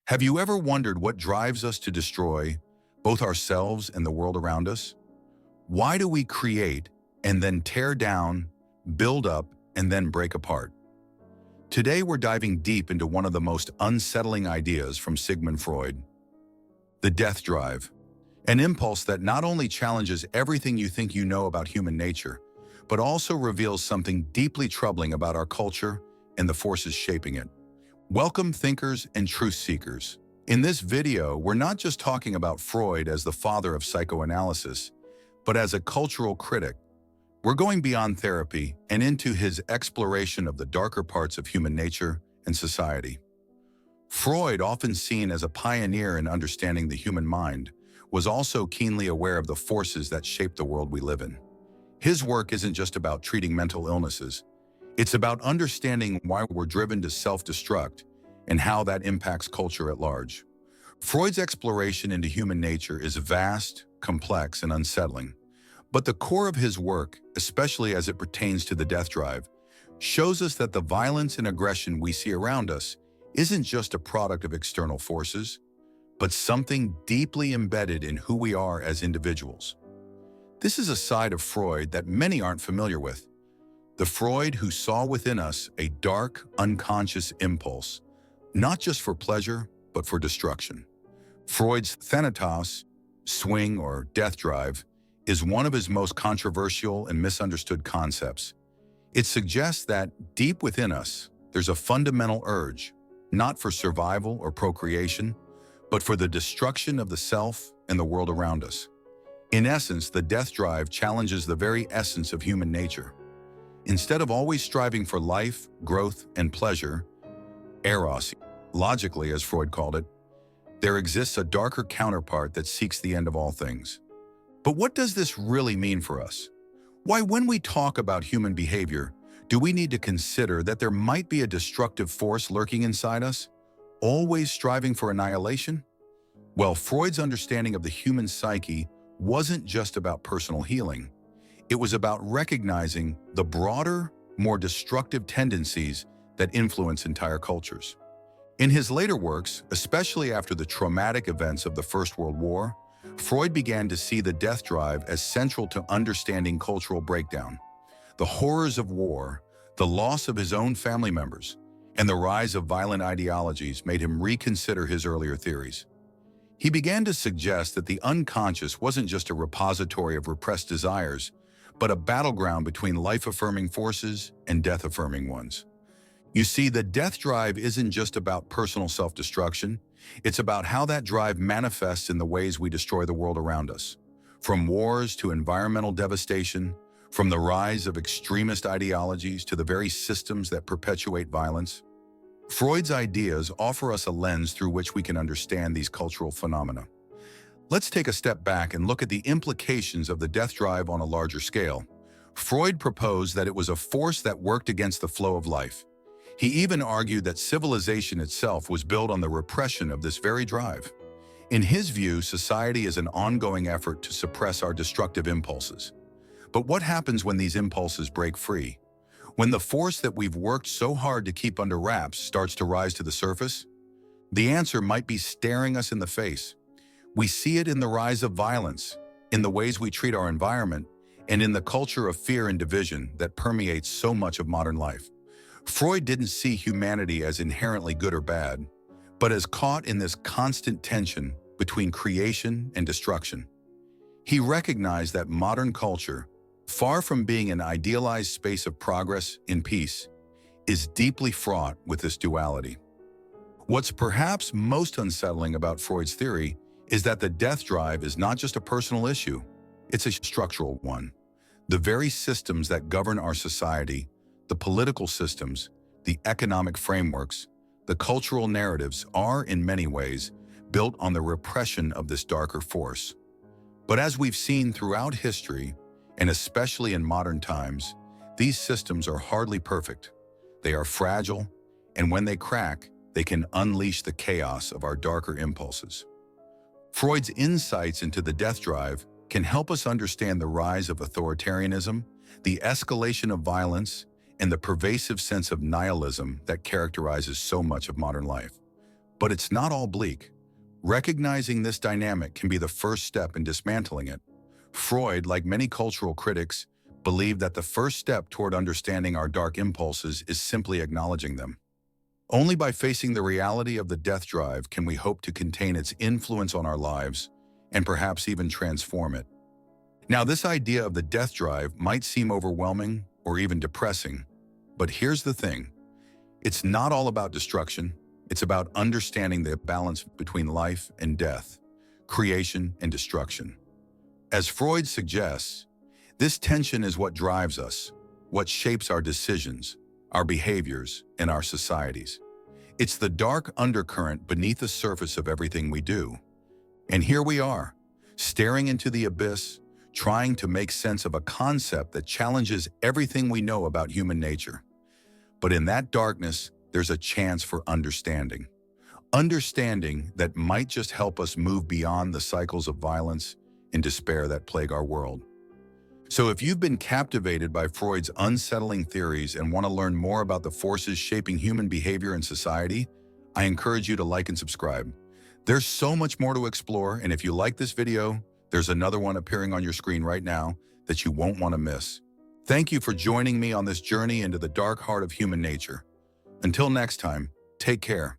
Have you ever wondered what drives us to destroy both ourselves and the world around us? Why do we create and then tear down, build up, and then break apart? Today we're diving deep into one of the most unsettling ideas from Sigmund Freud, the death drive, an impulse that not only challenges everything you think you know about human nature, but also reveals something deeply troubling about our culture and the forces shaping it. Welcome, thinkers and truth seekers. In this video, we're not just talking about Freud as the father of psychoanalysis, but as a cultural critic. We're going beyond therapy and into his exploration of the darker parts of human nature and society. Freud, often seen as a pioneer in understanding the human mind, was also keenly aware of the forces that shape the world we live in. His work isn't just about treating mental illnesses. It's about understanding why we're driven to self-destruct and how that impacts culture at large. Freud's exploration into human nature is vast, complex, and unsettling. But the core of his work, especially as it pertains to the death drive, shows us that the violence and aggression we see around us isn't just a product of external forces, but something deeply embedded in who we are as individuals. This is a side of Freud that many aren't familiar with. The Freud who saw within us a dark, unconscious impulse, not just for pleasure, but for destruction. Freud's Thanatos, swing or death drive, is one of his most controversial and misunderstood concepts. It suggests that deep within us, there's a fundamental urge, not for survival or procreation, but for the destruction of the self and the world around us. In essence, the death drive challenges the very essence of human nature. Instead of always striving for life, growth, and pleasure, eros, logically as Freud called it, there exists a darker counterpart that seeks the end of all things. But what does this really mean for us? Why, when we talk about human behavior, do we need to consider that there might be a destructive force lurking inside us, always striving for annihilation? Well, Freud's understanding of the human psyche wasn't just about personal healing. It was about recognizing the broader, more destructive tendencies that influence entire cultures. In his later works, especially after the traumatic events of the First World War, Freud began to see the death drive as central to understanding cultural breakdown. The horrors of war, the loss of his own family members, and the rise of violent ideologies made him reconsider his earlier theories. He began to suggest that the unconscious wasn't just a repository of repressed desires, but a battleground between life-affirming forces and death-affirming ones. You see, the death drive isn't just about personal self-destruction. It's about how that drive manifests in the ways we destroy the world around us. From wars to environmental devastation, from the rise of extremist ideologies to the very systems that perpetuate violence, Freud's ideas offer us a lens through which we can understand these cultural phenomena. Let's take a step back and look at the implications of the death drive on a larger scale. Freud proposed that it was a force that worked against the flow of life. He even argued that civilization itself was built on the repression of this very drive. In his view, society is an ongoing effort to suppress our destructive impulses. But what happens when these impulses break free? When the force that we've worked so hard to keep under wraps starts to rise to the surface? The answer might be staring us in the face. We see it in the rise of violence, in the ways we treat our environment, and in the culture of fear and division that permeates so much of modern life. Freud didn't see humanity as inherently good or bad, but as caught in this constant tension between creation and destruction. He recognized that modern culture, far from being an idealized space of progress and peace, is deeply fraught with this duality. What's perhaps most unsettling about Freud's theory is that the death drive is not just a personal issue, it's a structural one. The very systems that govern our society, the political systems, the economic frameworks, the cultural narratives are, in many ways, built on the repression of this darker force. But as we've seen throughout history, and especially in modern times, these systems are hardly perfect. They are fragile, and when they crack, they can unleash the chaos of our darker impulses. Freud's insights into the death drive can help us understand the rise of authoritarianism, the escalation of violence, and the pervasive sense of nihilism that characterizes so much of modern life. But it's not all bleak. Recognizing this dynamic can be the first step in dismantling it. Freud, like many cultural critics, believed that the first step toward understanding our dark impulses is simply acknowledging them. Only by facing the reality of the death drive can we hope to contain its influence on our lives and perhaps even transform it. Now, this idea of the death drive might seem overwhelming or even depressing, but here's the thing. It's not all about destruction. It's about understanding the balance between life and death, creation and destruction. As Freud suggests, this tension is what drives us, what shapes our decisions, our behaviors, and our societies. It's the dark undercurrent beneath the surface of everything we do. And here we are, staring into the abyss, trying to make sense of a concept that challenges everything we know about human nature. But in that darkness, there's a chance for understanding. Understanding that might just help us move beyond the cycles of violence and despair that plague our world. So if you've been captivated by Freud's unsettling theories and want to learn more about the forces shaping human behavior and society, I encourage you to like and subscribe. There's so much more to explore, and if you like this video, there's another one appearing on your screen right now that you won't want to miss. Thank you for joining me on this journey into the dark heart of human nature. Until next time, take care.